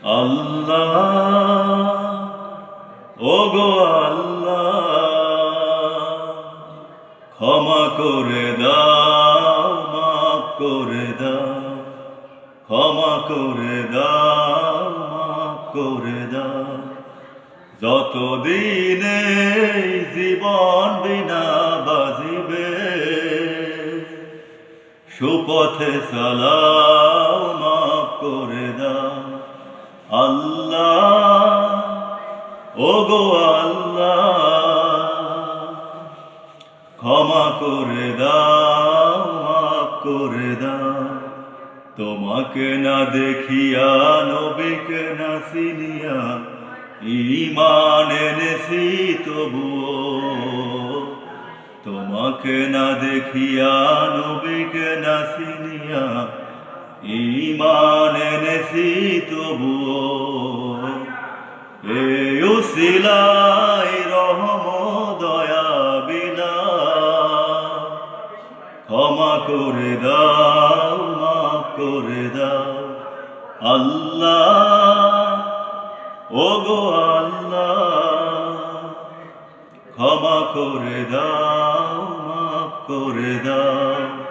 আল্লাহ ওগো আল্লাহ, ক্ষমা করে দাও, মাফ করে দাও, ক্ষমা করে দাও, মাফ করে দাও। যতদিন এই জীবন বিনা বাজিবে, সুপথে চালাও, মাফ করে দাও। আল্লাহ ওগো আল্লাহ, ক্ষমা করে দাও, মাফ করে দাও। তোমাকে না দেখিয়া, নবীকে না চিনিয়া, ঈমান এনেছি তবুও। তোমাকে না দেখিয়া, নবীকে না চিনিয়া, ঈমান এনেছি তবুও। এই উসিলায় রহম দয়া বিনা, ক্ষমা করে দাও, মাফ করে দাও। আল্লাহ ওগো আল্লাহ, ক্ষমা করে দাও, মাফ করে দাও।